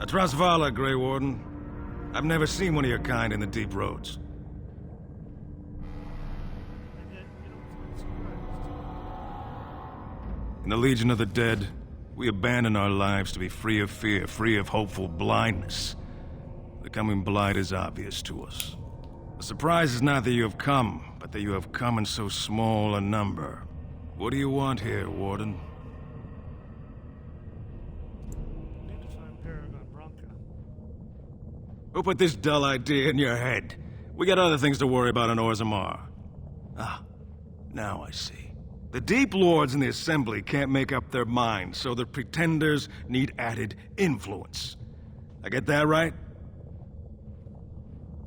Atrasvala, Grey Warden. I've never seen one of your kind in the deep roads. In the Legion of the Dead, we abandon our lives to be free of fear, free of hopeful blindness. The coming blight is obvious to us. The surprise is not that you have come, but that you have come in so small a number. What do you want here, Warden? We need to find Paragon Bronca. Who put this dull idea in your head? We got other things to worry about in Orzammar. Ah, now I see. The Deep Lords in the Assembly can't make up their minds, so the Pretenders need added influence. I get that right?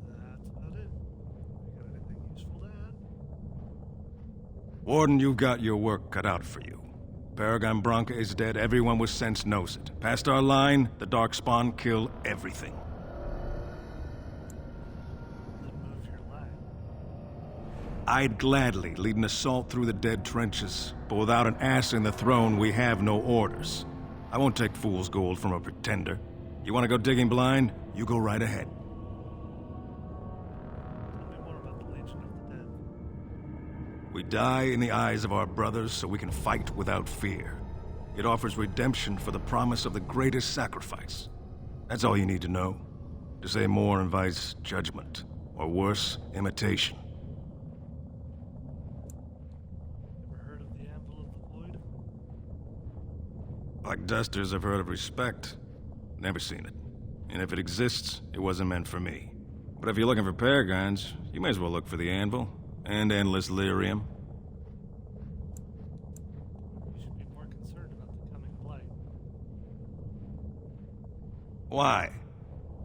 That's about it. We got anything useful to add? Warden, you've got your work cut out for you. Paragon Bronca is dead, everyone with sense knows it. Past our line, the Darkspawn kill everything. Then move your line. I'd gladly lead an assault through the dead trenches, but without an ass in the throne, we have no orders. I won't take fool's gold from a pretender. You want to go digging blind? You go right ahead. Tell me more about the Legion of the Dead. We die in the eyes of our brothers so we can fight without fear. It offers redemption for the promise of the greatest sacrifice. That's all you need to know. To say more invites judgment, or worse, imitation. Ever heard of the Anvil of the Void? Like dusters, I've heard of respect. Never seen it. And if it exists, it wasn't meant for me. But if you're looking for paragons, you may as well look for the Anvil. And endless lyrium. You should be more concerned about the coming blight. Why?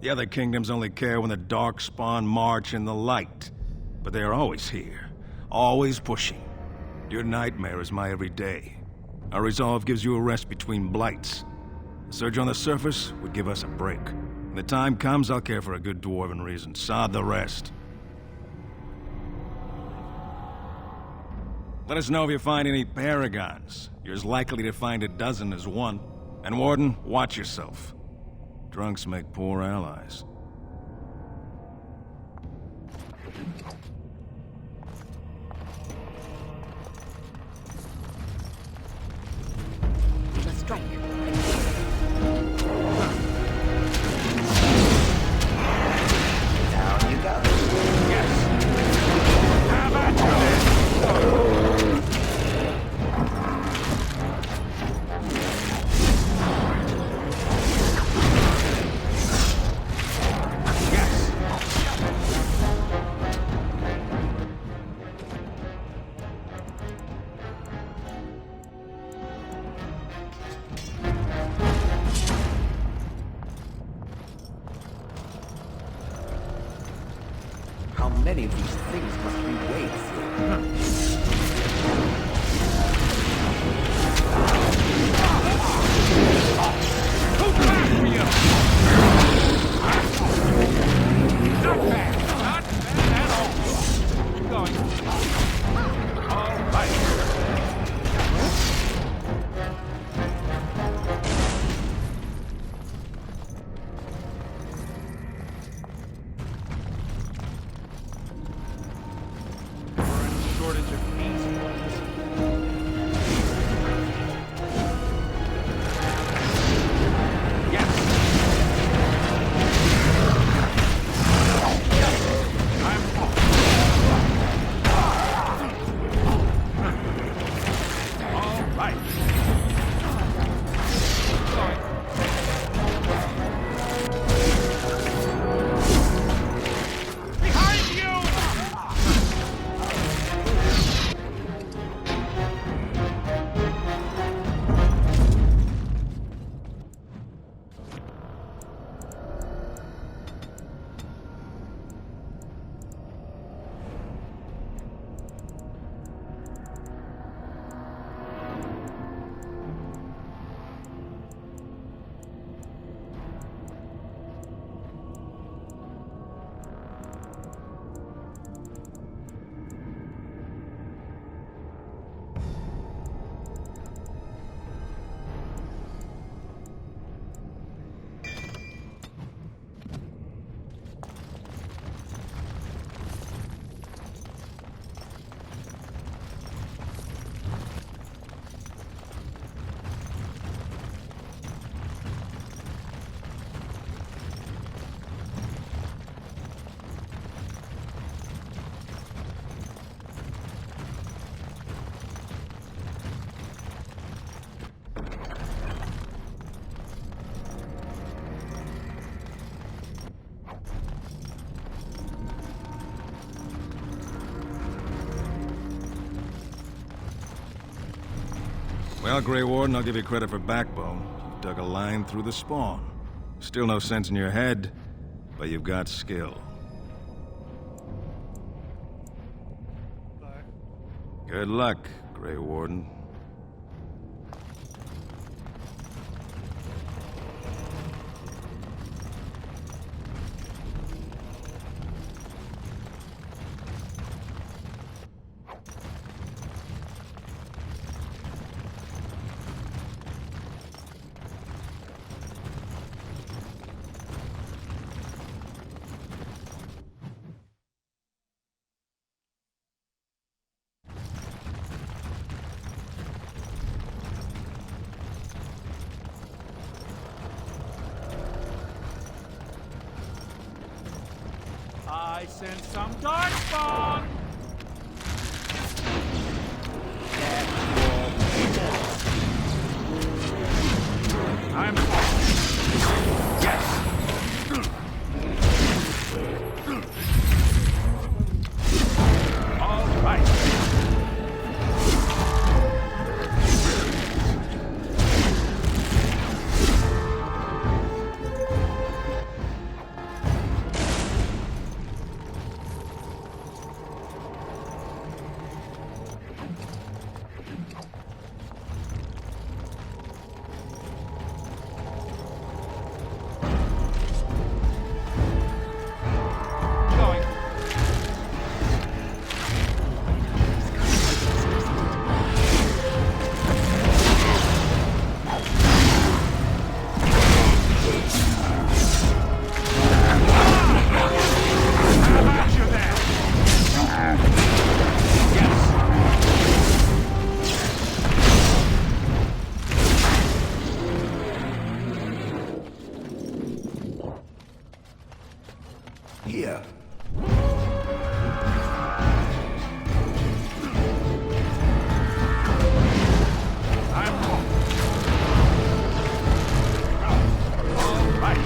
The other kingdoms only care when the Darkspawn march in the light. But they are always here. Always pushing. Your nightmare is my everyday. Our resolve gives you a rest between blights. A surge on the surface would give us a break. When the time comes, I'll care for a good dwarven reason. Sod the rest. Let us know if you find any paragons. You're as likely to find a dozen as one. And Warden, watch yourself. Drunks make poor allies. We must strike. Down you go. Have at you then! How many of these things must we wade through? Who back for you? Not bad. Not bad at all. Keep going. All right. We're in shortage of easy ones. Well, Grey Warden, I'll give you credit for backbone. You dug a line through the spawn. Still no sense in your head, but you've got skill. Bye. Good luck, Grey Warden. I sense some darkspawn! I'm all right. Going. How about you there? Here. I'm wrong. All right.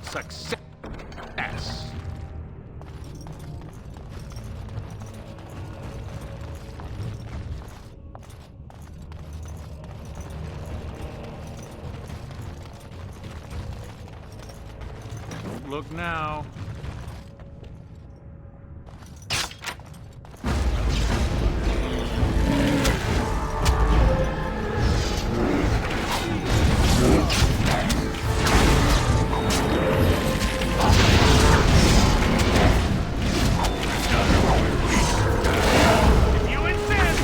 Success. Don't look now. If you insist.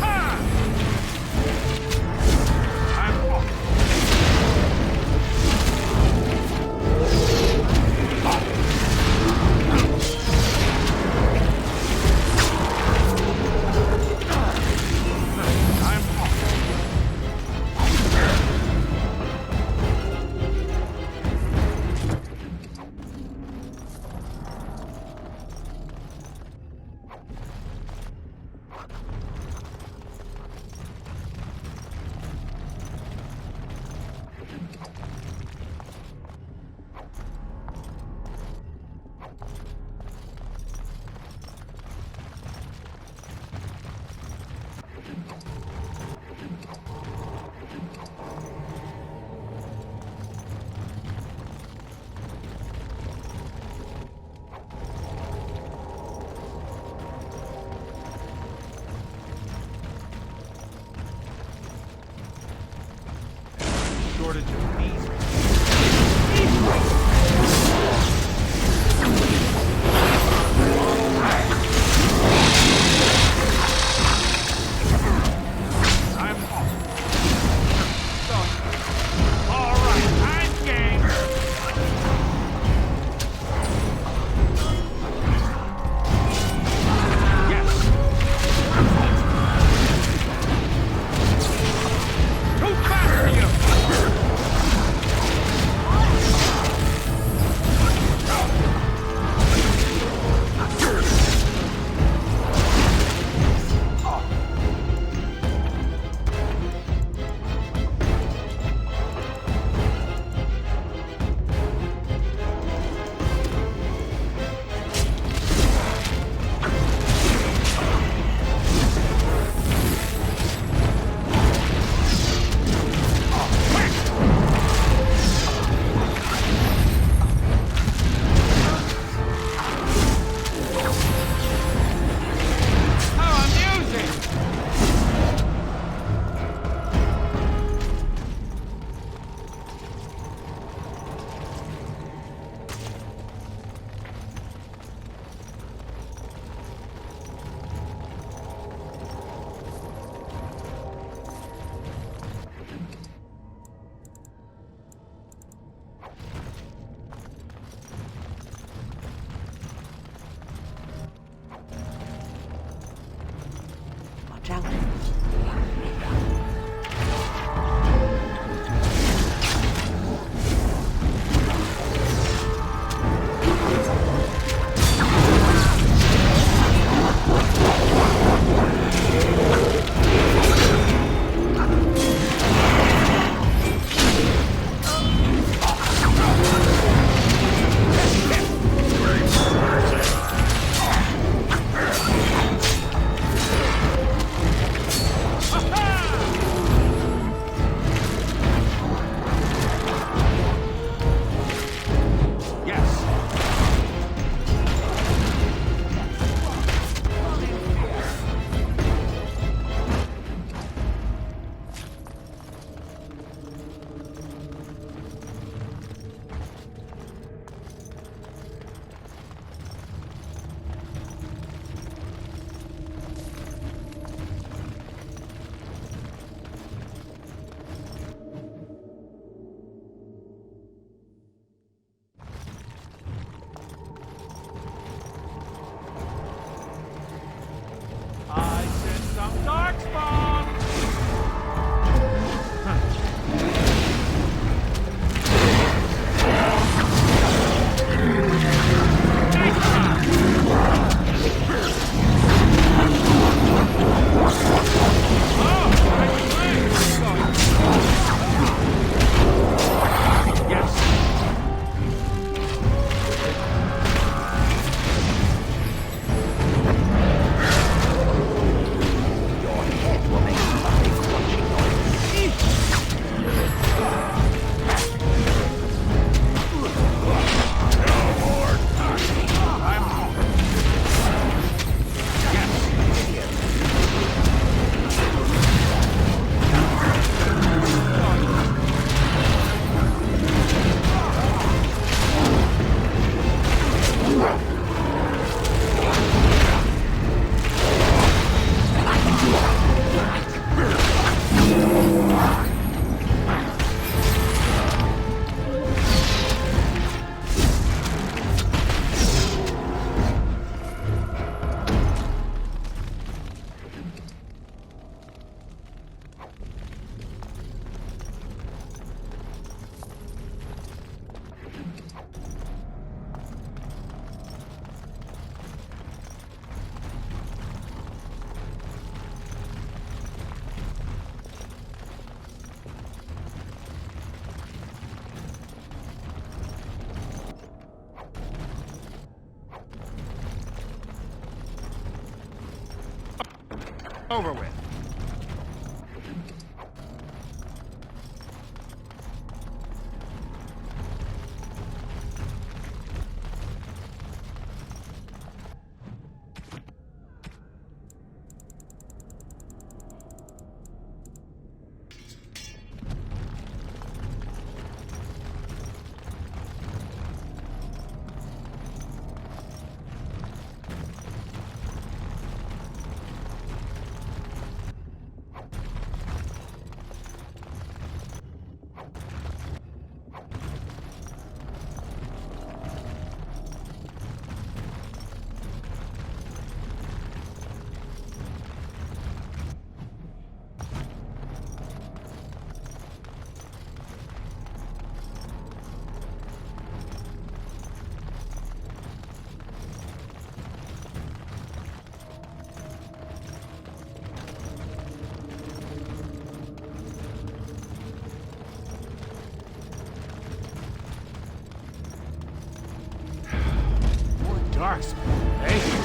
Ha! I'm off. I'm off. Shortage of bees. I'm off. So, all right, I'm game. Yes. Too fast for you. How amusing! Watch out. Over with. Darkspawn, eh?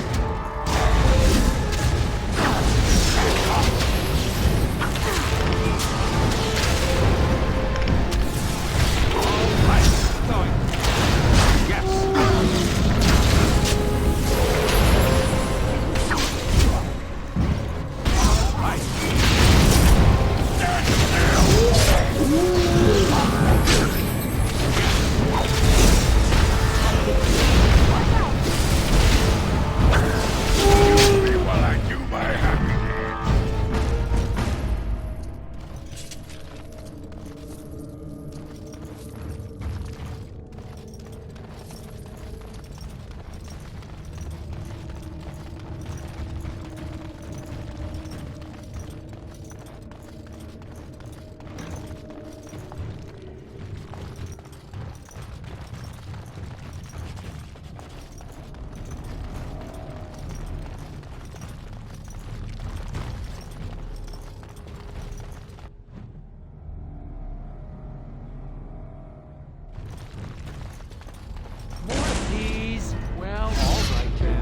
More of these? Well, all right then.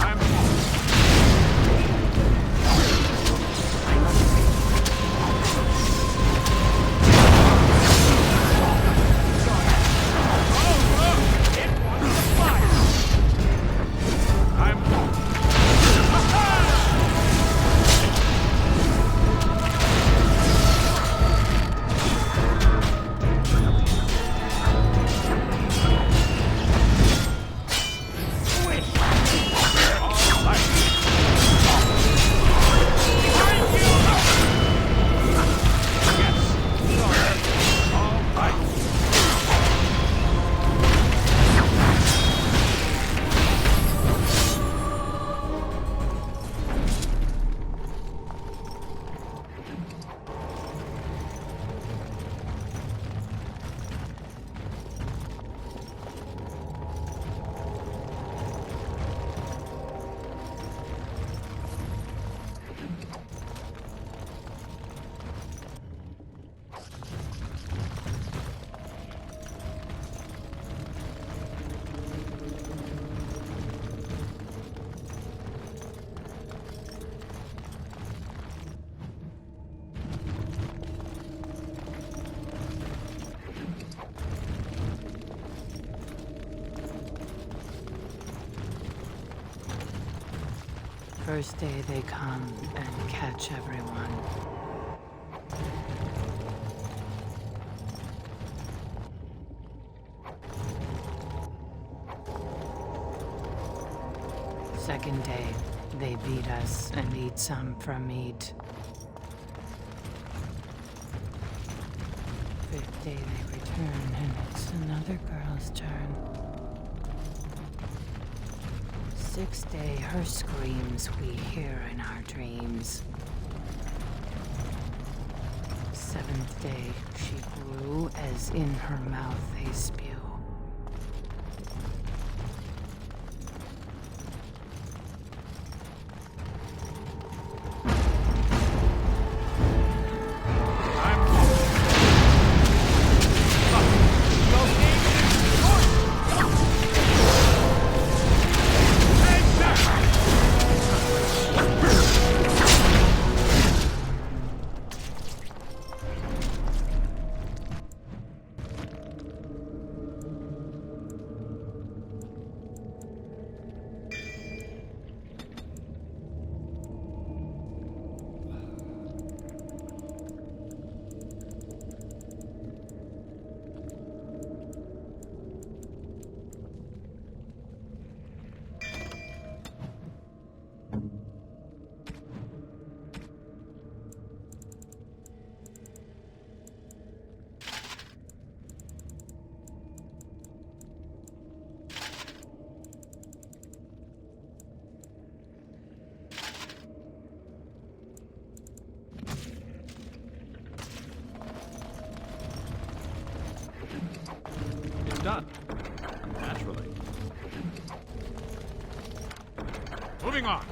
I'm First day they come and catch everyone. Second day, they beat us and eat some for meat. Fifth day they return and it's another girl's turn. Sixth day, her screams we hear in our dreams. Seventh day, she grew as in her mouth they spew. Moving on.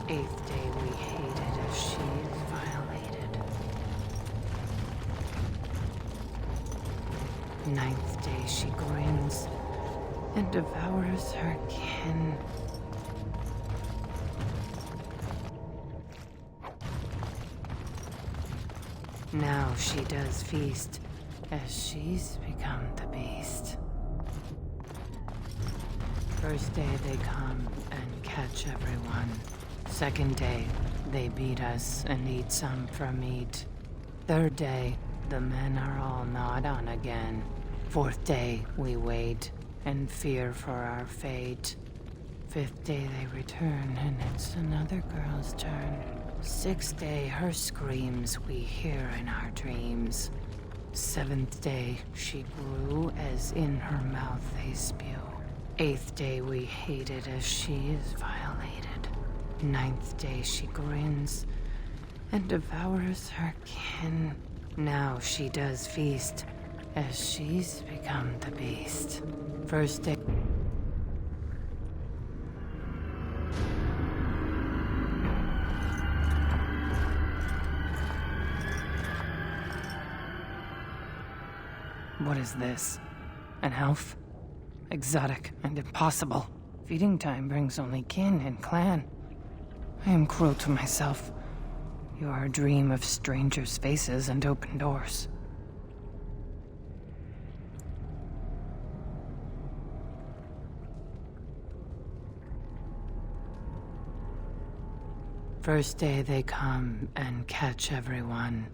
Eighth day we hated as she is violated. Ninth day she grins and devours her kin. Now she does feast as she's become the beast. First day they come and catch everyone. Second day, they beat us and eat some for meat. Third day, the men are all gnawed on again. Fourth day, we wait and fear for our fate. Fifth day, they return and it's another girl's turn. Sixth day, her screams we hear in our dreams. Seventh day, she grew as in her mouth they spew. Eighth day, we hated as she is violated. Ninth day she grins and devours her kin. Now she does feast as she's become the beast. First day. What is this? An elf? Exotic and impossible. Feeding time brings only kin and clan. I am cruel to myself. You are a dream of strangers' faces and open doors. First day they come and catch everyone.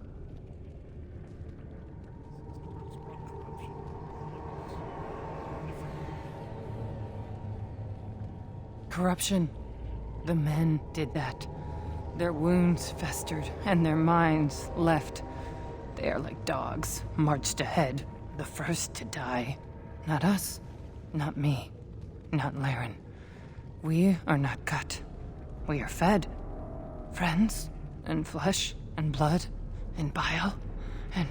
Corruption. The men did that. Their wounds festered, and their minds left. They are like dogs, marched ahead, the first to die. Not us, not me, not Laren. We are not cut. We are fed. Friends, and flesh, and blood, and bile, and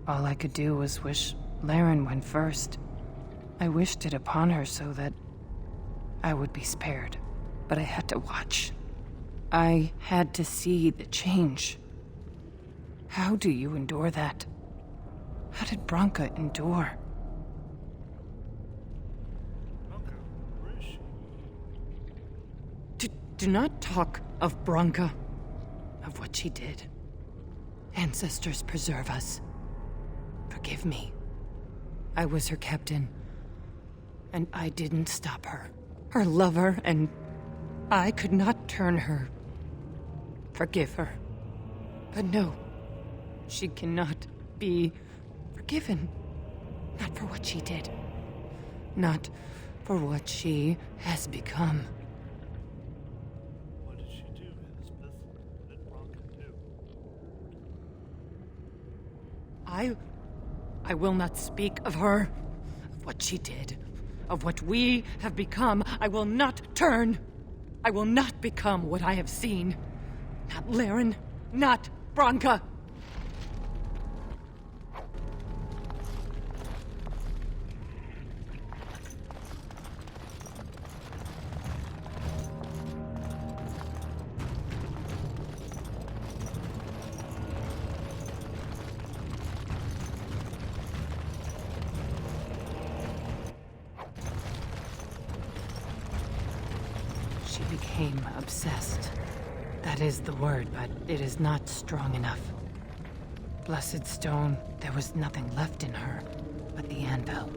all I could do was wish Laren went first. I wished it upon her so that I would be spared. But I had to watch. I had to see the change. How do you endure that? How did Branka endure? Branka, where is she? Do not talk of Branka, of what she did. Ancestors preserve us. Forgive me. I was her captain, and I didn't stop her. Her lover, and I could not turn her. Forgive her. But no, she cannot be forgiven. Not for what she did. Not for what she has become. What did she do, Elspeth? What did Branka do? I will not speak of her, of what she did, of what we have become. I will not turn. I will not become what I have seen. Not Laren, not Branka. She became obsessed. That is the word, but it is not strong enough. Blessed stone, there was nothing left in her but the anvil.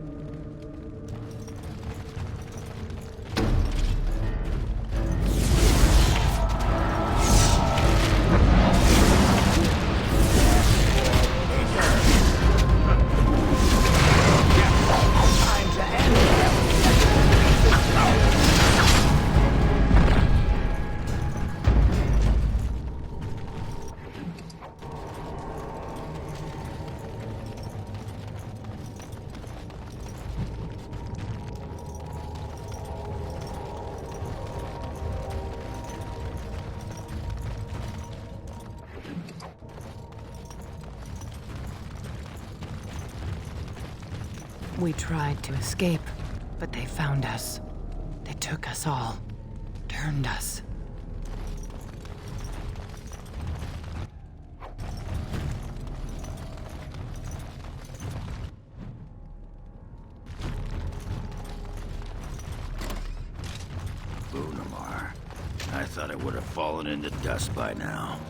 We tried to escape, but they found us. They took us all. Turned us. Lunamar. I thought it would have fallen into dust by now.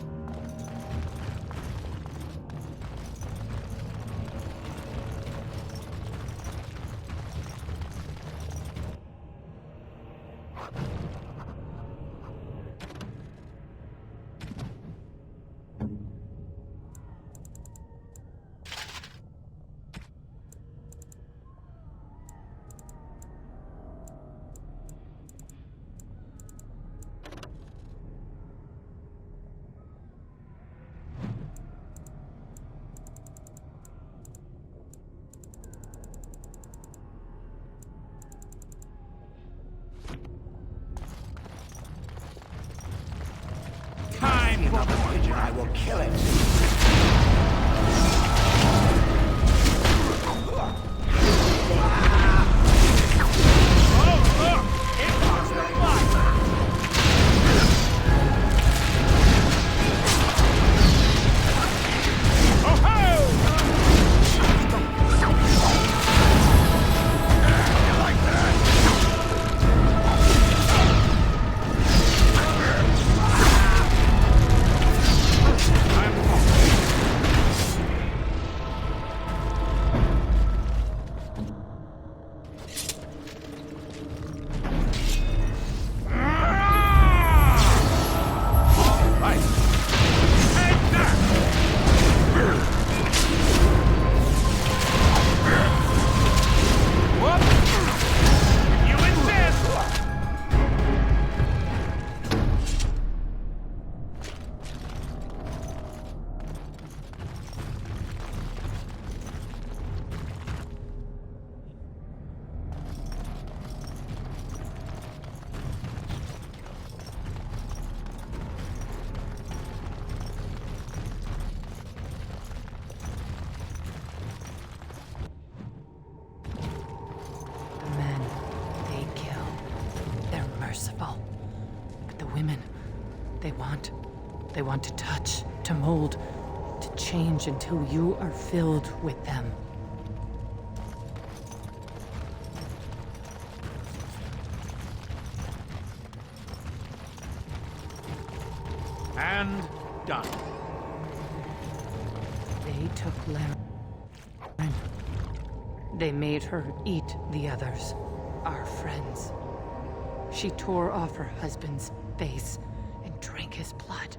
I will kill it. Merciful. But the women, they want to touch, to mold, to change until you are filled with them. And done. They took Laren. They made her eat the others, our friends. She tore off her husband's face and drank his blood.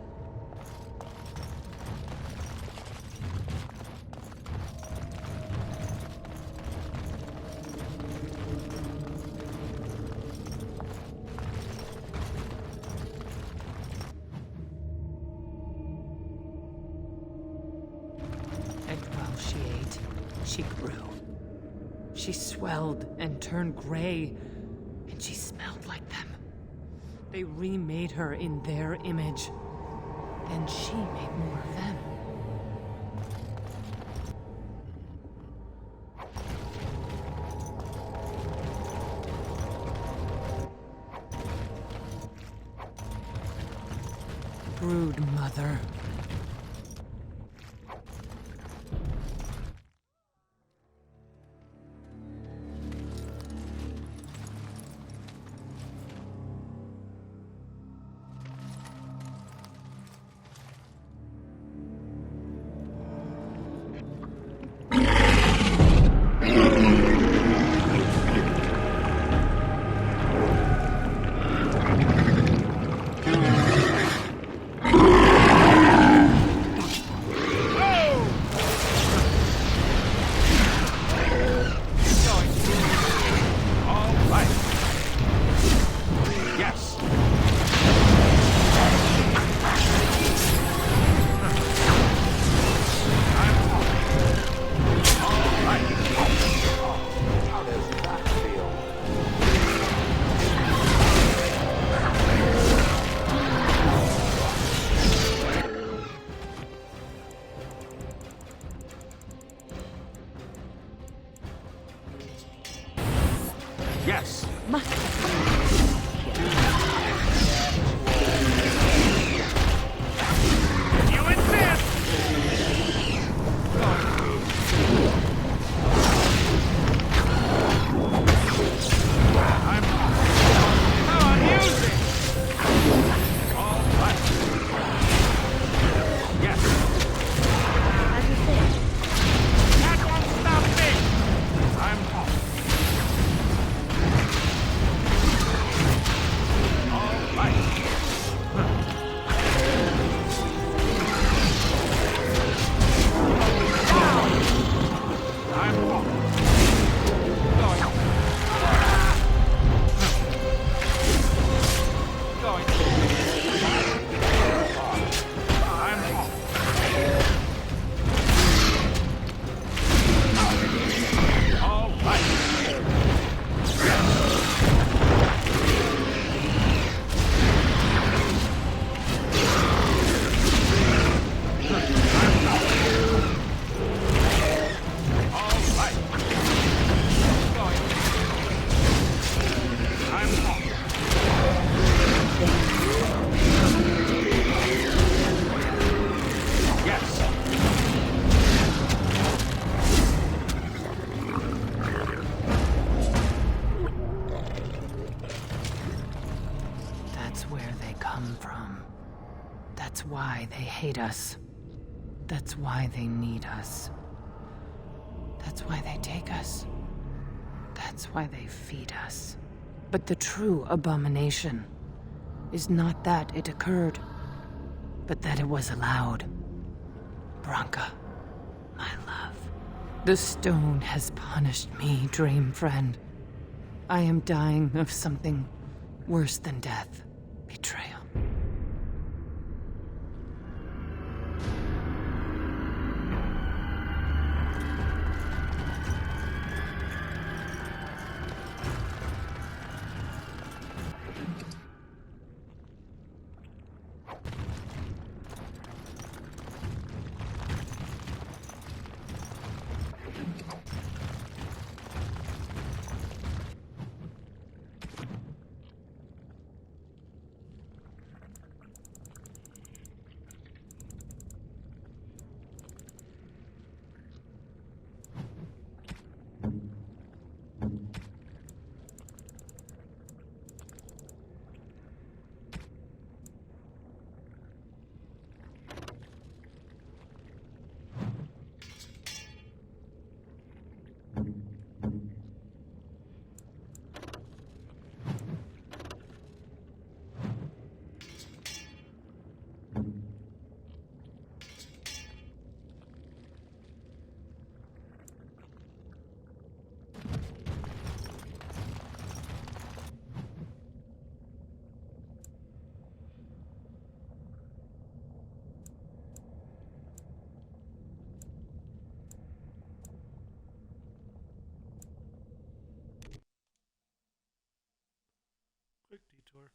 And while she ate, she grew. She swelled and turned gray, and she smelled like them. They remade her in their image. Then she made more of them. Brood mother. where they come from. That's why they hate us. That's why they need us. That's why they take us. That's why they feed us. But the true abomination is not that it occurred, but that it was allowed. Branka, my love. The stone has punished me, dream friend. I am dying of something worse than death. Betrayal. Quick detour.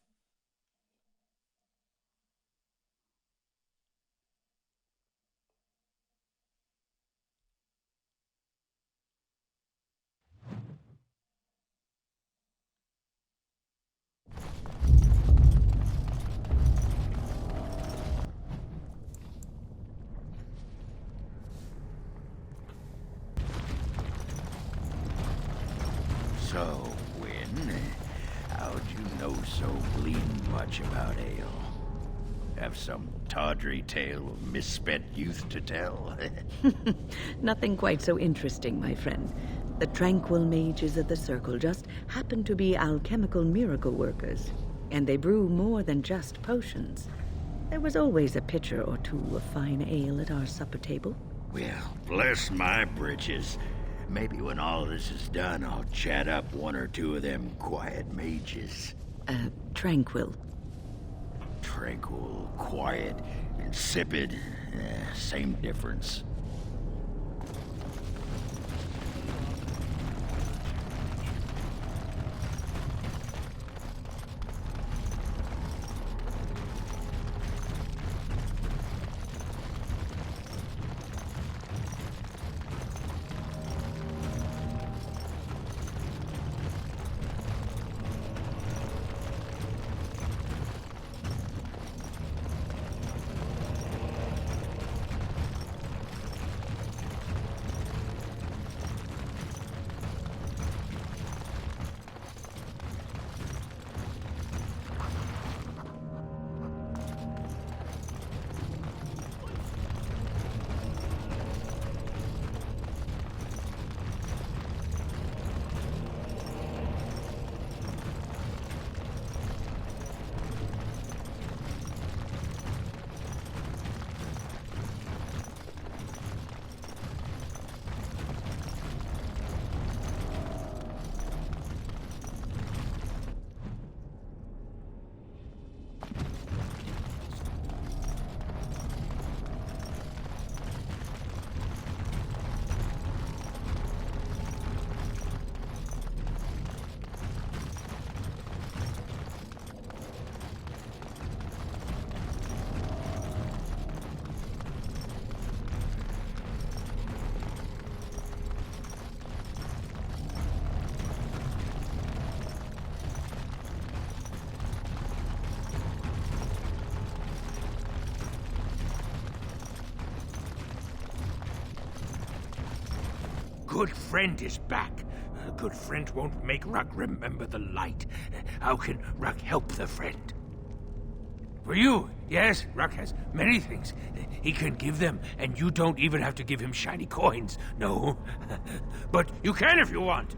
So, Wynn, how'd you know so bleeding much about ale? Have some tawdry tale of misspent youth to tell? Nothing quite so interesting, my friend. The tranquil mages of the Circle just happen to be alchemical miracle workers, and they brew more than just potions. There was always a pitcher or two of fine ale at our supper table. Well, bless my britches. Maybe when all this is done, I'll chat up one or two of them quiet mages. Tranquil. Tranquil, quiet, insipid. Same difference. Good friend is back. A good friend won't make Rug remember the light. How can Rug help the friend? For you, yes, Ruck has many things he can give them, and you don't even have to give him shiny coins, no. But you can if you want.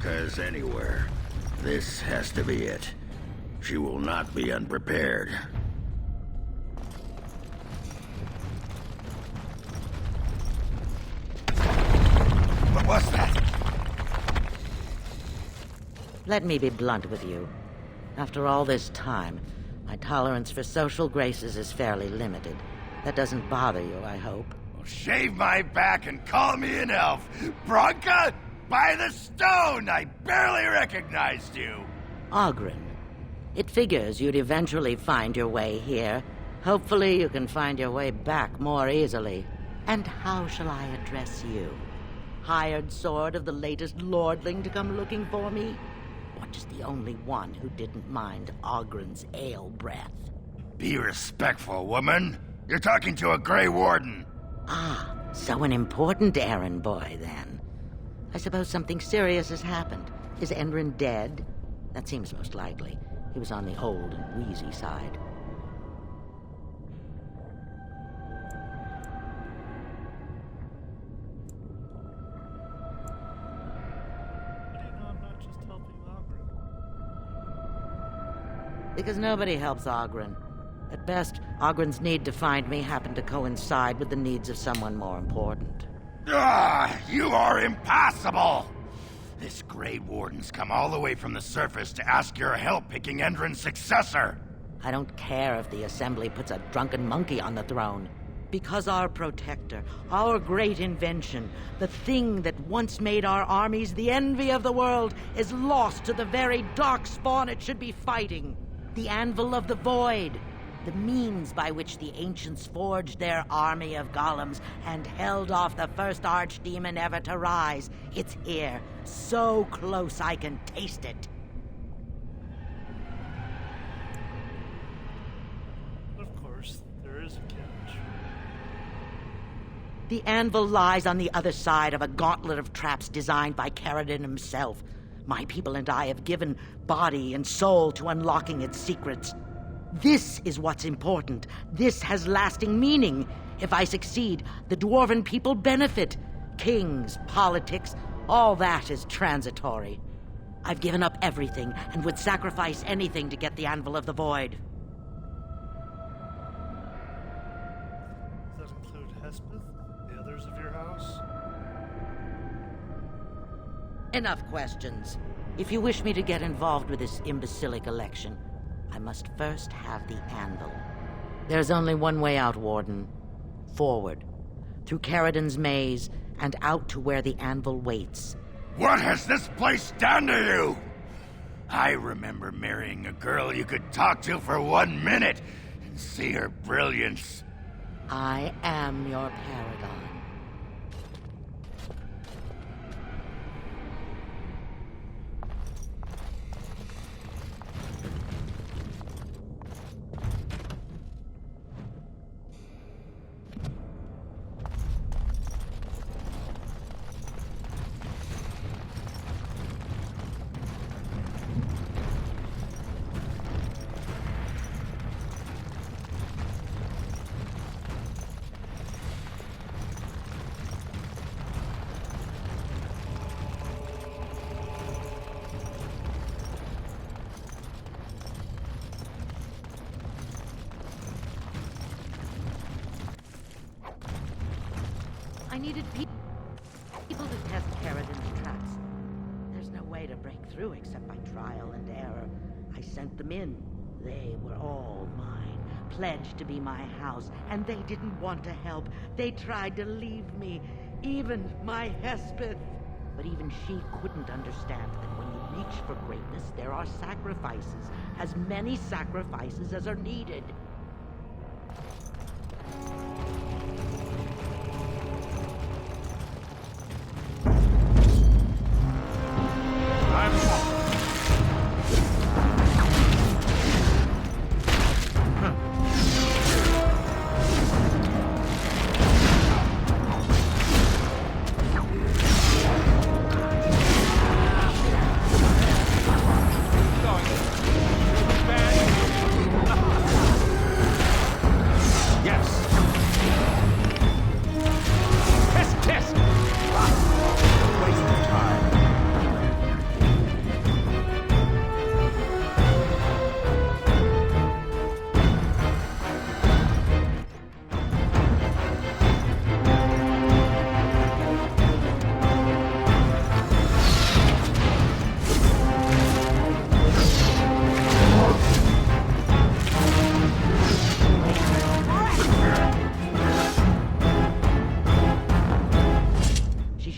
Is anywhere. This has to be it. She will not be unprepared. What was that? Let me be blunt with you. After all this time, my tolerance for social graces is fairly limited. That doesn't bother you, I hope. Well, shave my back and call me an elf. Bronca? By the stone! I barely recognized you! Ogren. It figures you'd eventually find your way here. Hopefully you can find your way back more easily. And how shall I address you? Hired sword of the latest lordling to come looking for me? Or just the only one who didn't mind Ogren's ale breath? Be respectful, woman. You're talking to a Grey Warden. Ah, so an important errand boy, then. I suppose something serious has happened. Is Enrin dead? That seems most likely. He was on the old and wheezy side. How do you know I'm not just helping Ogren? Because nobody helps Ogren. At best, Ogren's need to find me happened to coincide with the needs of someone more important. You are impossible! This Grey Warden's come all the way from the surface to ask your help picking Endron's successor. I don't care if the Assembly puts a drunken monkey on the throne. Because our protector, our great invention, the thing that once made our armies the envy of the world, is lost to the very darkspawn it should be fighting. The Anvil of the Void. The means by which the ancients forged their army of golems and held off the first archdemon ever to rise. It's here, so close I can taste it. Of course, there is a catch. The anvil lies on the other side of a gauntlet of traps designed by Caradon himself. My people and I have given body and soul to unlocking its secrets. This is what's important. This has lasting meaning. If I succeed, the Dwarven people benefit. Kings, politics, all that is transitory. I've given up everything and would sacrifice anything to get the Anvil of the Void. Does that include Hespeth? The others of your house? Enough questions. If you wish me to get involved with this imbecilic election, I must first have the anvil. There's only one way out, Warden. Forward. Through Caradon's maze, and out to where the anvil waits. What has this place done to you? I remember marrying a girl you could talk to for 1 minute and see her brilliance. I am your paragon. I needed people to test Caradon's traps. There's no way to break through except by trial and error. I sent them in. They were all mine, pledged to be my house, and they didn't want to help. They tried to leave me, even my Hespeth. But even she couldn't understand that when you reach for greatness, there are sacrifices, as many sacrifices as are needed.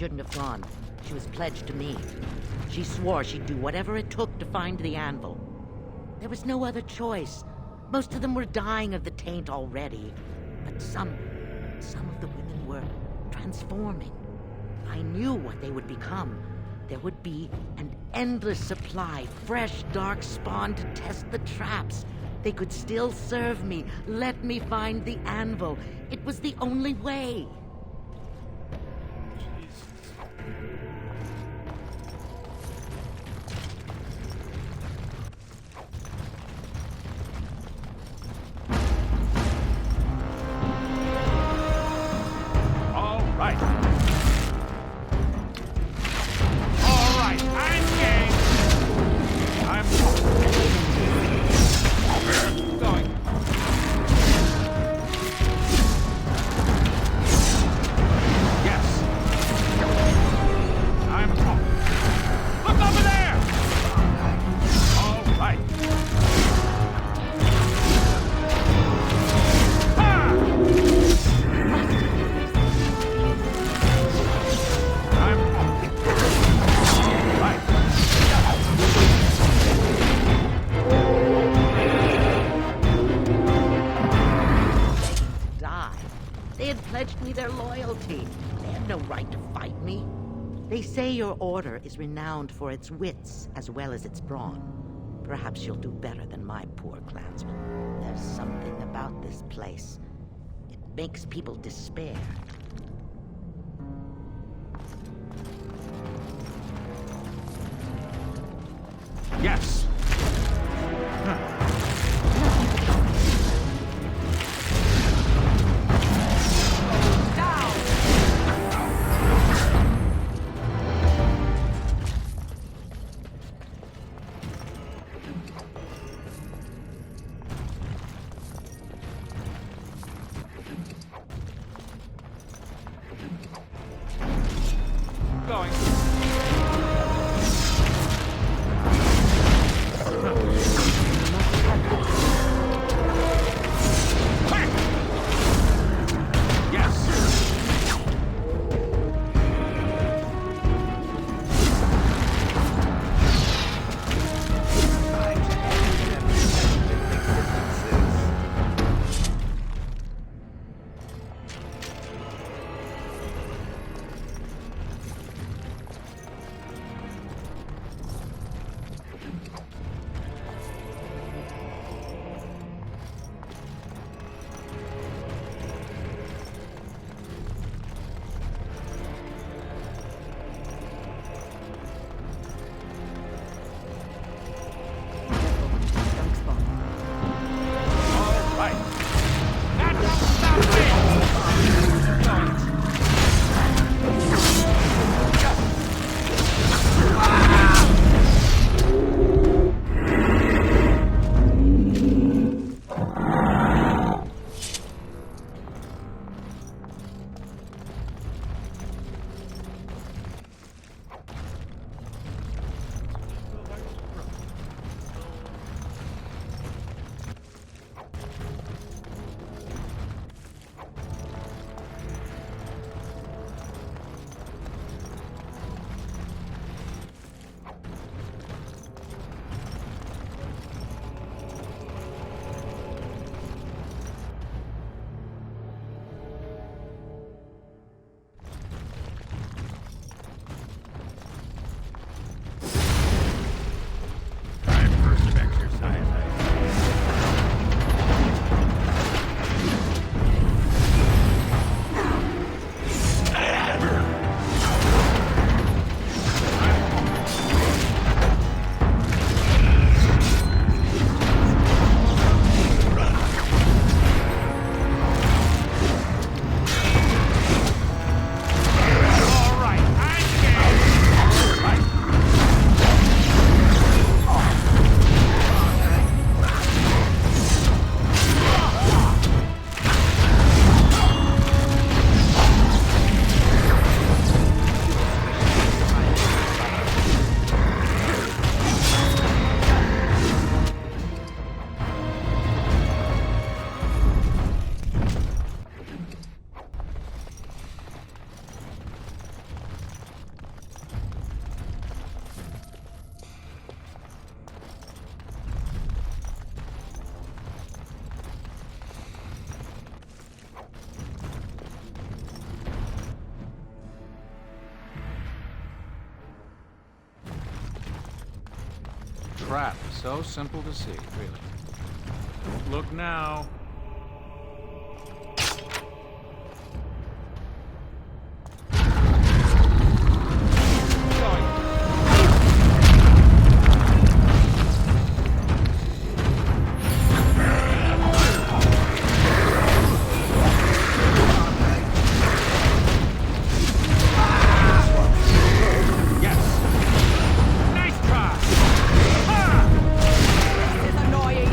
Shouldn't have gone. She was pledged to me. She swore she'd do whatever it took to find the anvil. There was no other choice. Most of them were dying of the taint already. But some of the women were transforming. I knew what they would become. There would be an endless supply, fresh dark spawn to test the traps. They could still serve me, let me find the anvil. It was the only way. no right to fight me. They say your order is renowned for its wits as well as its brawn. Perhaps you'll do better than my poor clansmen. There's something about this place. It makes people despair. Yes. Going. Trap. So simple to see, really. Don't look now. This is annoying.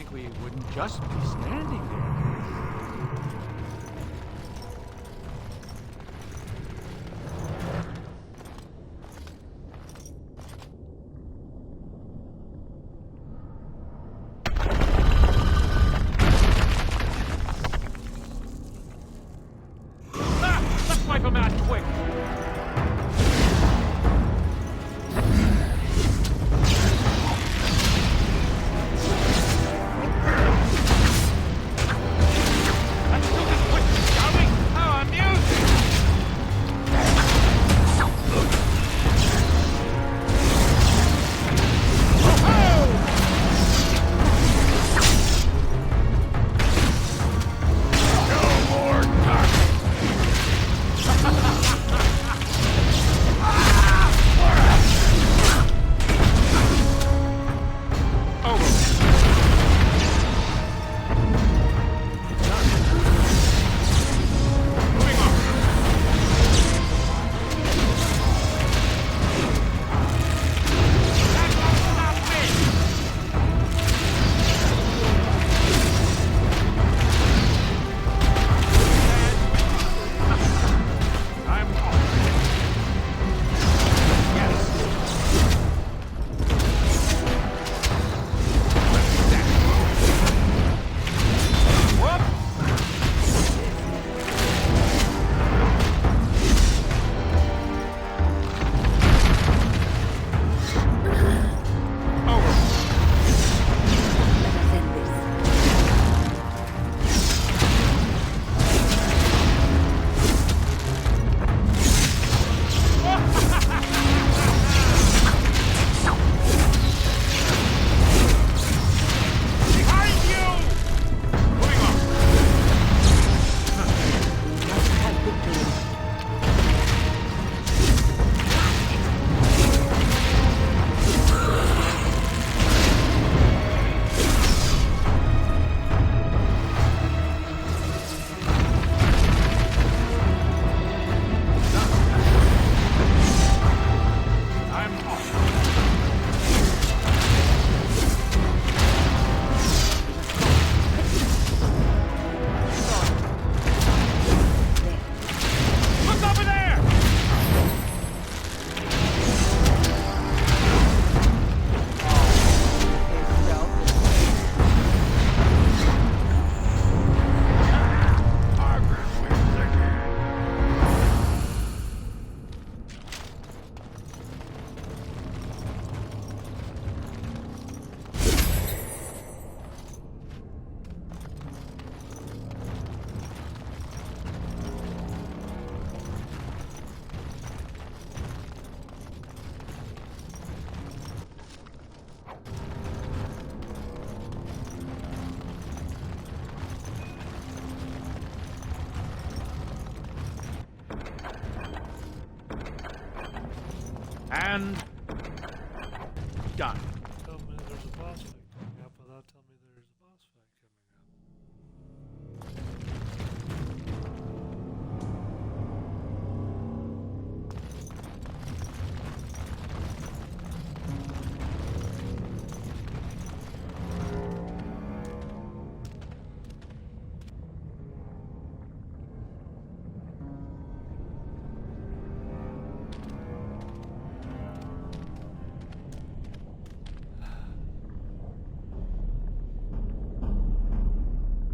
think we wouldn't just be standing there. Let's wipe him out quick! Let's do this quick, shall we? How amusing! And done. Tell me there's a boss fight coming up without telling me there's a boss fight coming up.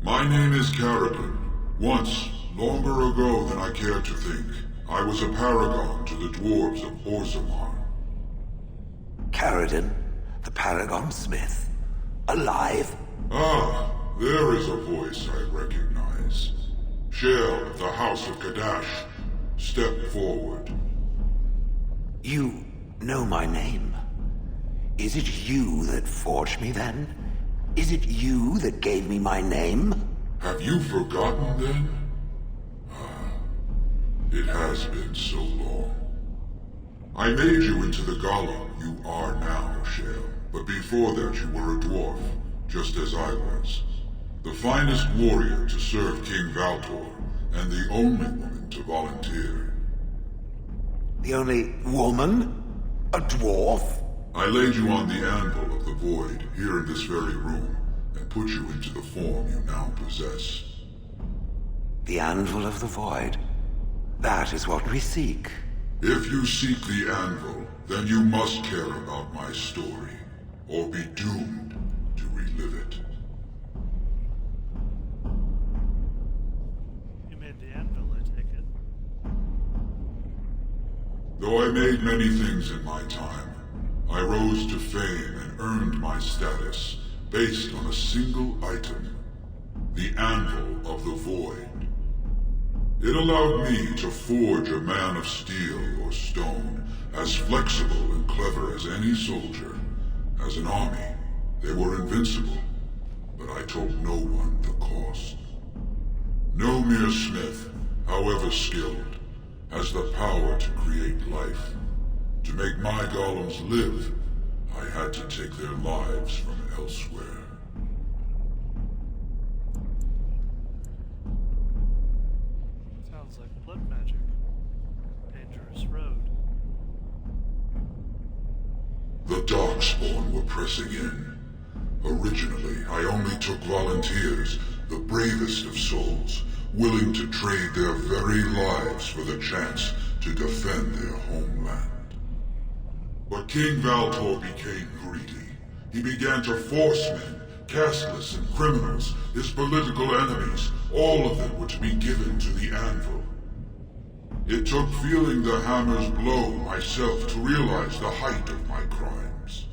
My name is Paragon. Once, longer ago than I care to think, I was a paragon to the dwarves of Orzammar. Caradon, the Paragon Smith. Alive? Ah, there is a voice I recognize. Shale of the House of Kadash. Step forward. You know my name. Is it you that forged me then? Is it you that gave me my name? Have you forgotten then? Ah, it has been so long. I made you into the golem you are now, Shale. But before that you were a dwarf, just as I was. The finest warrior to serve King Valtor, and the only woman to volunteer. The only woman? A dwarf? I laid you on the anvil of the void, here in this very room, and put you into the form you now possess. The Anvil of the Void. That is what we seek. If you seek the Anvil, then you must care about my story, or be doomed to relive it. You made the anvil, I take it. Though I made many things in my time, I rose to fame and earned my status based on a single item, the Anvil of the Void. It allowed me to forge a man of steel or stone, as flexible and clever as any soldier. As an army, they were invincible, but I told no one the cost. No mere smith, however skilled, has the power to create life. To make my golems live, I had to take their lives from elsewhere. Sounds like blood magic. Dangerous road. The Darkspawn were pressing in. Originally, I only took volunteers, the bravest of souls, willing to trade their very lives for the chance to defend their homeland. But King Valtor became greedy. He began to force men, casteless and criminals, his political enemies. All of them were to be given to the Anvil. It took feeling the hammer's blow myself to realize the height of my crimes.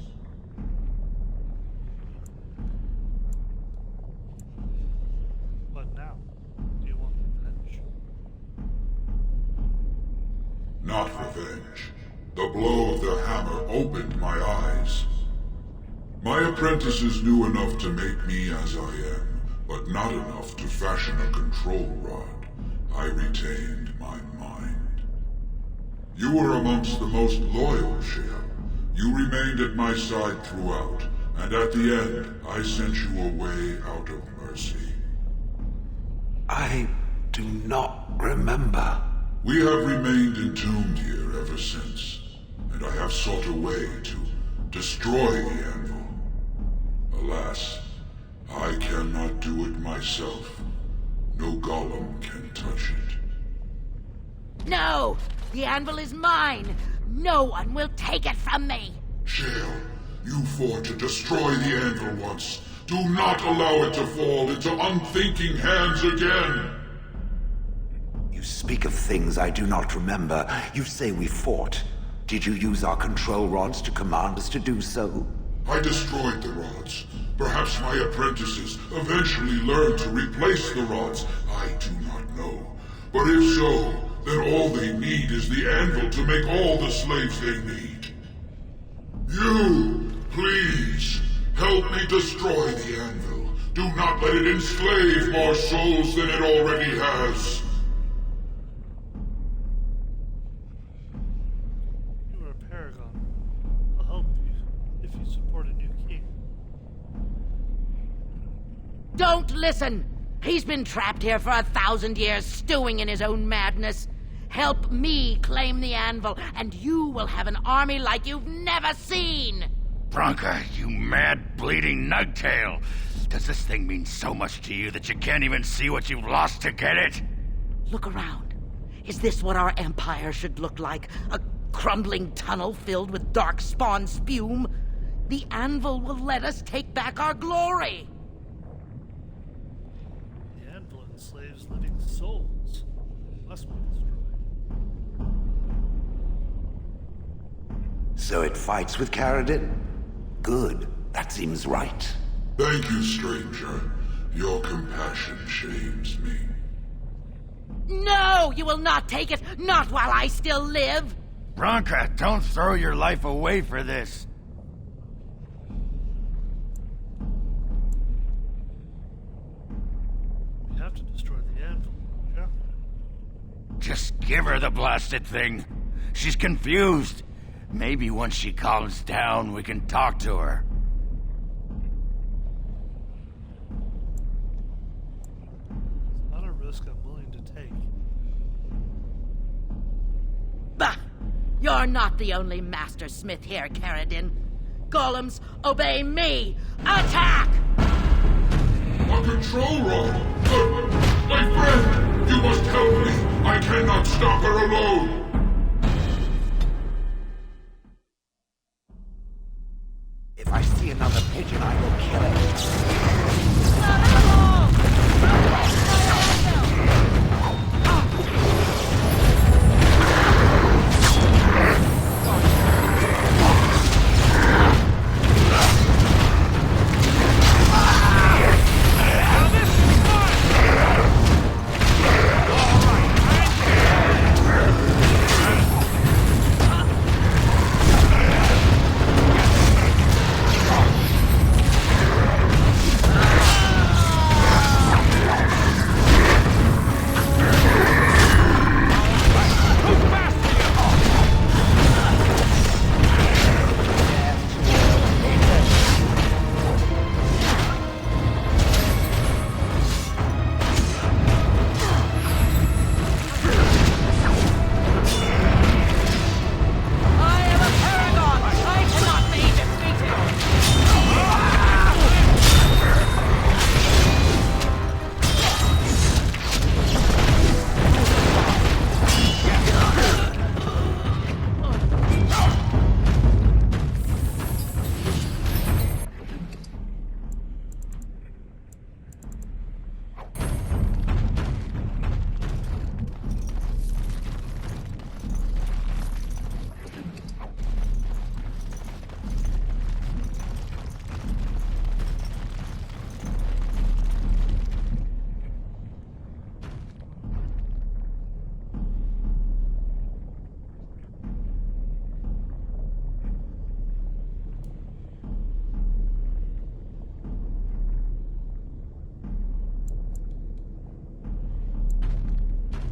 What now? Do you want revenge? Not revenge. The blow of the hammer opened my eyes. My apprentices knew enough to make me as I am, but not enough to fashion a control rod. I retained my mind. You were amongst the most loyal, Shale. You remained at my side throughout, and at the end, I sent you away out of mercy. I do not remember. We have remained entombed here ever since, and I have sought a way to destroy the Anvil. Alas, I cannot do it myself. No golem can touch it. No! The anvil is mine! No one will take it from me! Shale, you fought to destroy the Anvil once. Do not allow it to fall into unthinking hands again! You speak of things I do not remember. You say we fought. Did you use our control rods to command us to do so? I destroyed the rods. Perhaps my apprentices eventually learned to replace the rods. I do not know. But if so, then all they need is the anvil to make all the slaves they need. You, please, help me destroy the anvil. Do not let it enslave more souls than it already has. You are a Paragon. I'll help you if you support a new king. Don't listen! He's been trapped here for 1,000 years, stewing in his own madness. Help me claim the anvil, and you will have an army like you've never seen! Bronca, you mad, bleeding nugtail! Does this thing mean so much to you that you can't even see what you've lost to get it? Look around. Is this what our empire should look like? A crumbling tunnel filled with darkspawn spume? The anvil will let us take back our glory! The anvil enslaves living souls. It must be destroyed. So it fights with Caradin? Good. That seems right. Thank you, stranger. Your compassion shames me. No! You will not take it! Not while I still live! Bronca, don't throw your life away for this. We have to destroy the anvil. Yeah? Just give her the blasted thing. She's confused. Maybe once she calms down, we can talk to her. It's not a risk I'm willing to take. Bah! You're not the only master smith here, Caradin. Golems, obey me! Attack! a control rod. But, my friend, you must help me. I cannot stop her alone. If I see another pigeon, I will kill it.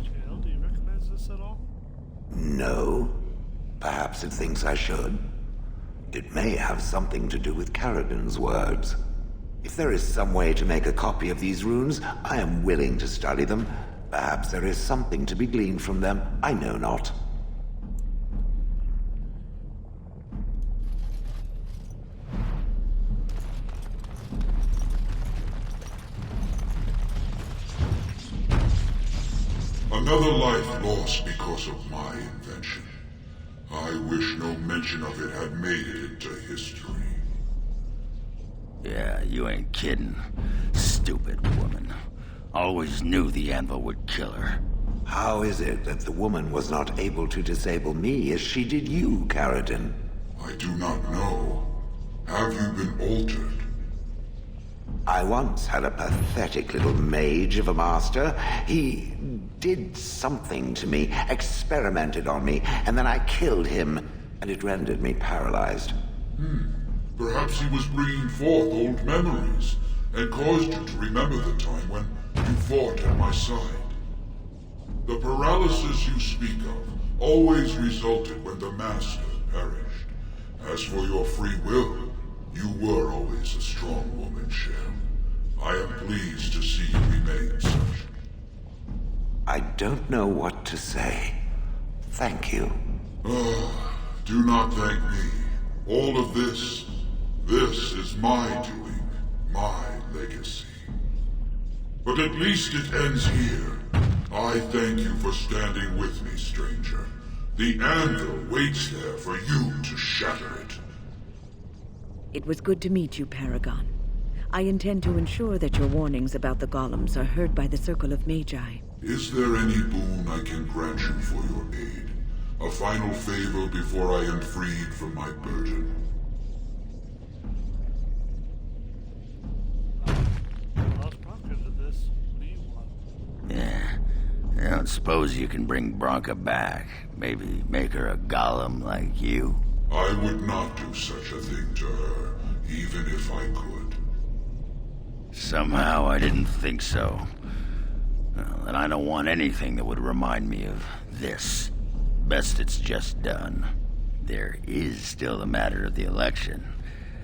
Shale, do you recognize this at all? No. Perhaps it thinks I should. It may have something to do with Carradon's words. If there is some way to make a copy of these runes, I am willing to study them. Perhaps there is something to be gleaned from them. I know not. Another life lost because of my invention. I wish no mention of it had made it into history. Yeah, you ain't kidding. Stupid woman. Always knew the anvil would kill her. How is it that the woman was not able to disable me as she did you, Carradon? I do not know. Have you been altered? I once had a pathetic little mage of a master. He did something to me, experimented on me, and then I killed him, and it rendered me paralyzed. Perhaps he was bringing forth old memories, and caused you to remember the time when you fought at my side. The paralysis you speak of always resulted when the Master perished. As for your free will, you were always a strong woman, Shell. I am pleased to see you remain such. I don't know what to say. Thank you. Do not thank me. All of this is my doing, my legacy. But at least it ends here. I thank you for standing with me, stranger. The anvil waits there for you to shatter it. It was good to meet you, Paragon. I intend to ensure that your warnings about the golems are heard by the Circle of Magi. Is there any boon I can grant you for your aid? A final favor before I am freed from my burden? Lost Bronca to this. What do you want? Yeah. I don't suppose you can bring Bronca back. Maybe make her a golem like you. I would not do such a thing to her, even if I could. Somehow I didn't think so. Well, and I don't want anything that would remind me of this. Best it's just done. There is still the matter of the election.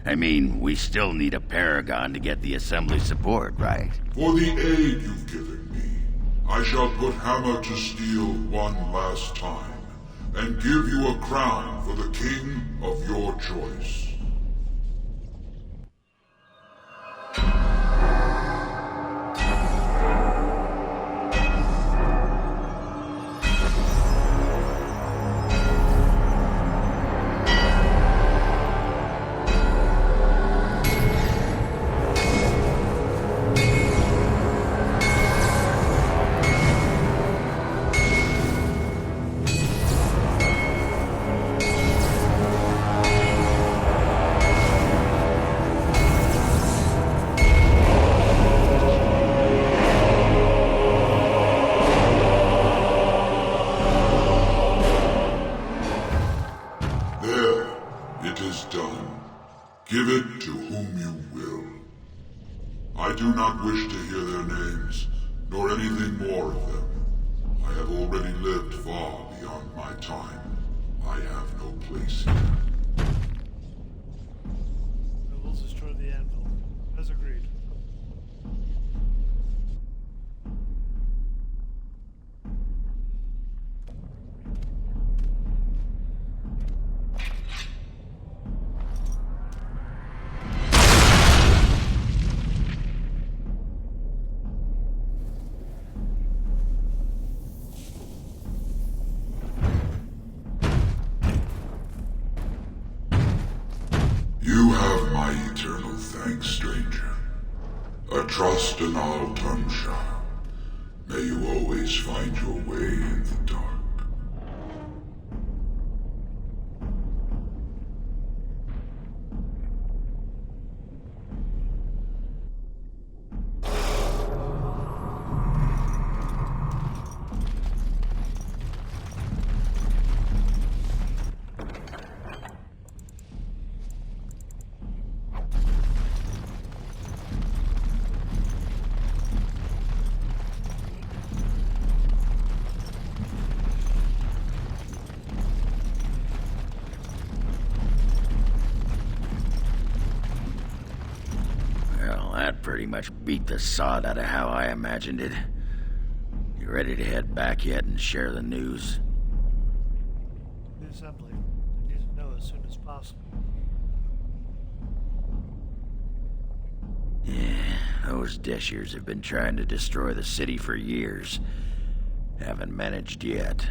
I mean, we still need a Paragon to get the Assembly support, right? For the aid you've given me, I shall put hammer to steel one last time, and give you a crown for the king of your choice. lived far beyond my time. I have no place here. I will destroy the anvil, as agreed. You have my eternal thanks, stranger. A trust in our Tumsha. May you always find your way in the dark. Well, that pretty much beat the sod out of how I imagined it. You ready to head back yet and share the news? The assembly. I need to know as soon as possible. Yeah, those Deshirs have been trying to destroy the city for years. Haven't managed yet.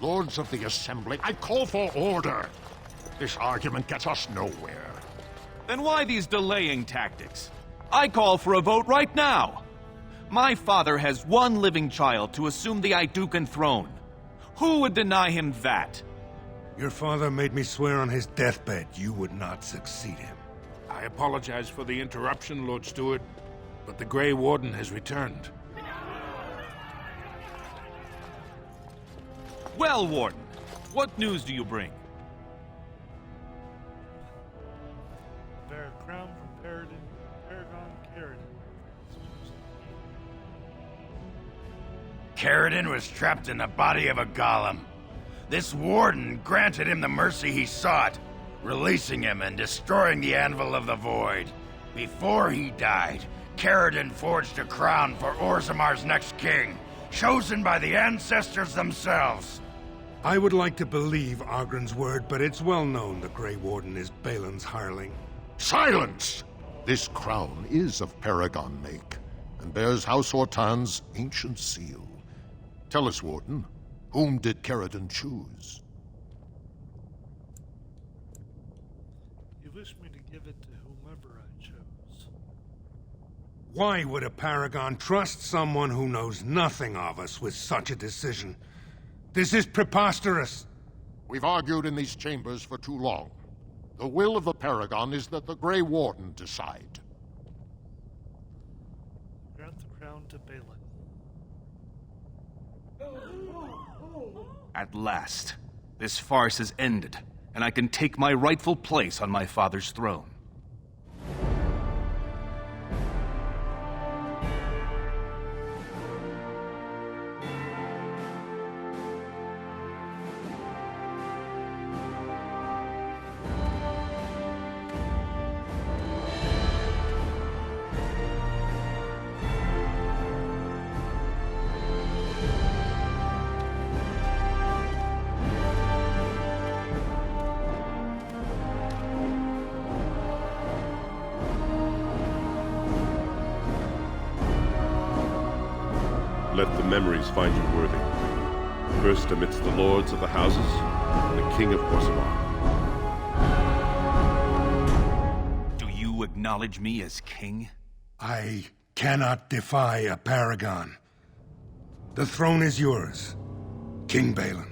Lords of the Assembly, I call for order. This argument gets us nowhere. Then why these delaying tactics? I call for a vote right now. My father has one living child to assume the Idukan throne. Who would deny him that? Your father made me swear on his deathbed you would not succeed him. I apologize for the interruption, Lord Stewart, but the Grey Warden has returned. Well, Warden, what news do you bring? Bear a crown from Paragon Carradon. Carradon was trapped in the body of a golem. This warden granted him the mercy he sought, releasing him and destroying the Anvil of the Void. Before he died, Carradon forged a crown for Orzamar's next king, chosen by the ancestors themselves. I would like to believe Ogren's word, but it's well known the Grey Warden is Balin's hireling. Silence! This crown is of Paragon make, and bears House Hortan's ancient seal. Tell us, Warden, whom did Carradon choose? You wish me to give it to whomever I chose. Why would a Paragon trust someone who knows nothing of us with such a decision? This is preposterous. We've argued in these chambers for too long. The will of the Paragon is that the Grey Warden decide. Grant the crown to Balin. At last, this farce has ended, and I can take my rightful place on my father's throne. Let the memories find you worthy. First amidst the lords of the houses, and the king of Orzammar. Do you acknowledge me as king? I cannot defy a Paragon. The throne is yours, King Balin.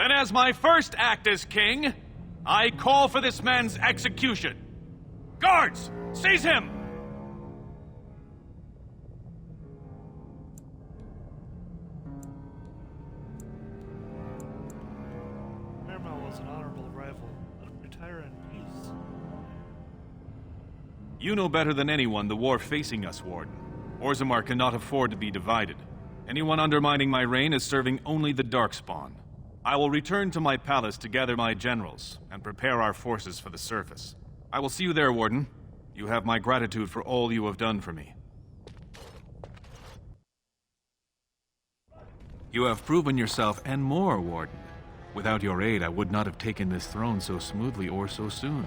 Then as my first act as king, I call for this man's execution. Guards, seize him! Paramount was an honorable rival. Let him retire in peace. You know better than anyone the war facing us, Warden. Orzammar cannot afford to be divided. Anyone undermining my reign is serving only the Darkspawn. I will return to my palace to gather my generals and prepare our forces for the surface. I will see you there, Warden. You have my gratitude for all you have done for me. You have proven yourself and more, Warden. Without your aid, I would not have taken this throne so smoothly or so soon.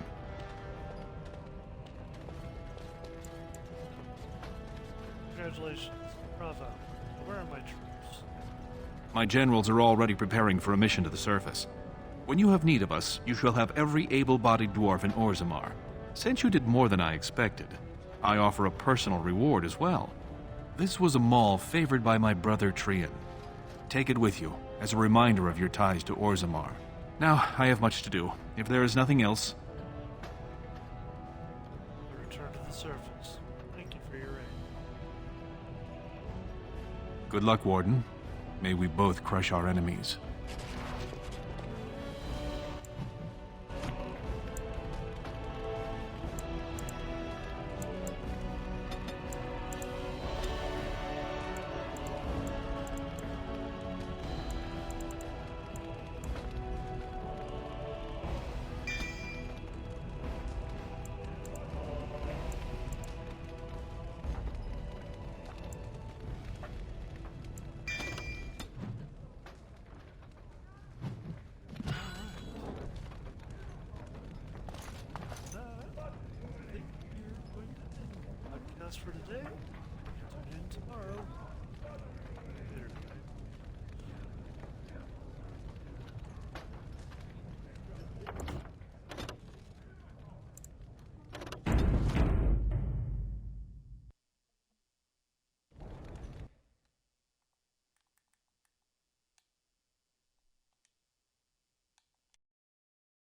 Congratulations. Bravo. Where are my troops? My generals are already preparing for a mission to the surface. When you have need of us, you shall have every able-bodied dwarf in Orzammar. Since you did more than I expected, I offer a personal reward as well. This was a maul favored by my brother Trian. Take it with you, as a reminder of your ties to Orzammar. Now, I have much to do. If there is nothing else... I return to the surface. Thank you for your aid. Good luck, Warden. May we both crush our enemies. Podcast for today. Tune in tomorrow.